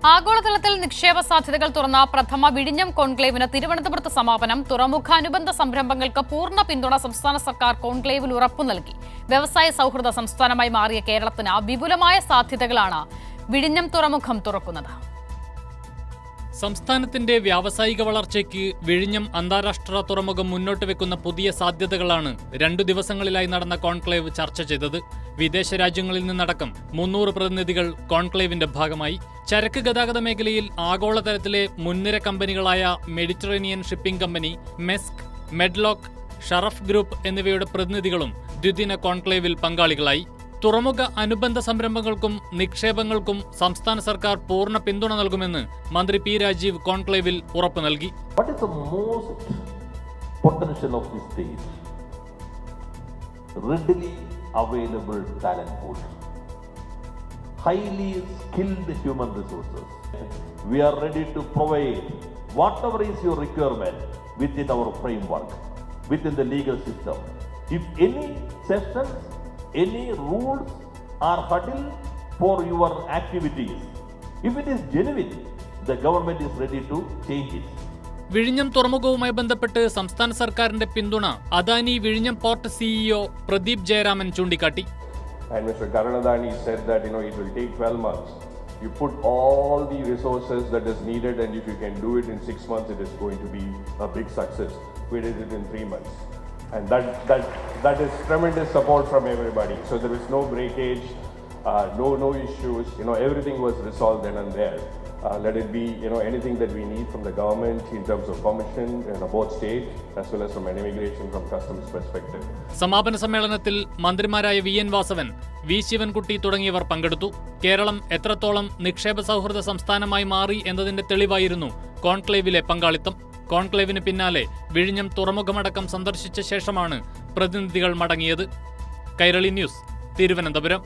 ആഗോളതലത്തിൽ നിക്ഷേപ സാധ്യതകൾ തുറന്ന പ്രഥമ വിഴിഞ്ഞം കോൺക്ലേവിന് തിരുവനന്തപുരത്ത് സമാപനം. തുറമുഖാനുബന്ധ സംരംഭങ്ങൾക്ക് പൂർണ്ണ പിന്തുണ സംസ്ഥാന സർക്കാർ കോൺക്ലേവിൽ ഉറപ്പു നൽകി. വ്യവസായ സൗഹൃദ സംസ്ഥാനമായി മാറിയ കേരളത്തിന് വിപുലമായ സാധ്യതകളാണ് വിഴിഞ്ഞം തുറമുഖം തുറക്കുന്നത്. സംസ്ഥാനത്തിന്റെ വ്യാവസായിക വളർച്ചയ്ക്ക് വിഴിഞ്ഞം അന്താരാഷ്ട്ര തുറമുഖം മുന്നോട്ട് വെക്കുന്ന പുതിയ സാധ്യതകളാണ് 2 ദിവസങ്ങളിലായി നടന്ന കോൺക്ലേവ് ചർച്ച ചെയ്തത്. വിദേശ രാജ്യങ്ങളിൽ നിന്നടക്കം 300 പ്രതിനിധികൾ കോൺക്ലേവിന്റെ ഭാഗമായി. ചരക്ക് ഗതാഗത മേഖലയിൽ ആഗോളതലത്തിലെ മുൻനിര കമ്പനികളായ Mediterranean shipping company, Maersk, Medlog, Sharaf group എന്നിവയുടെ പ്രതിനിധികളും ദ്വിദിന കോൺക്ലേവിൽ പങ്കാളികളായി. തുറമുഖ അനുബന്ധ സംരംഭങ്ങൾക്കും നിക്ഷേപങ്ങൾക്കും സംസ്ഥാന സർക്കാർ പൂർണ്ണ പിന്തുണ നൽകുമെന്ന് മന്ത്രി പി രാജീവ് കോൺക്ലേവിൽ ഉറപ്പു നൽകി. What is the most potential of this state? Readily available talent pool, highly skilled human resources. We are ready to provide whatever is your requirement within our framework, within the legal system. If any sessions, any rules are hurdle for your activities, if it is genuine, the government is ready to change it. വിഴിഞ്ഞം തുറമുഖവുമായി ബന്ധപ്പെട്ട് സംസ്ഥാന സർക്കാരിന്റെ പിന്തുണ അദാനി വിഴിഞ്ഞം port CEO Pradeep Jayaraman ചൂണ്ടിക്കാട്ടി. And Mr. Karunadani said that it will take 12 months. You put all the resources that is needed, and if you can do it in 6 months, it is going to be a big success. We did it in 3 months. And that is tremendous support from everybody. So there is no breakage, no issues. Everything was resolved then and there. Let it be anything that we need from the government in terms of permission, both state as well as from an immigration, from customs perspective. സമാപന സമ്മേളനത്തിൽ മന്ത്രിമാരായ വി.എൻ. Vasavan, V. Sivankutty തുടങ്ങിയവർ പങ്കെടുത്തു. കേരളം എത്രത്തോളം നിക്ഷേപ സൗഹൃദ സംസ്ഥാനമായി മാറി എന്നതിന്റെ തെളിവായിരുന്നു കോൺക്ലേവിലെ പങ്കാളിത്തം. കോൺക്ലേവിന് പിന്നാലെ വിഴിഞ്ഞം തുറമുഖമടക്കം സന്ദർശിച്ച ശേഷമാണ് പ്രതിനിധികൾ മടങ്ങിയത്. കൈരളി ന്യൂസ്, തിരുവനന്തപുരം.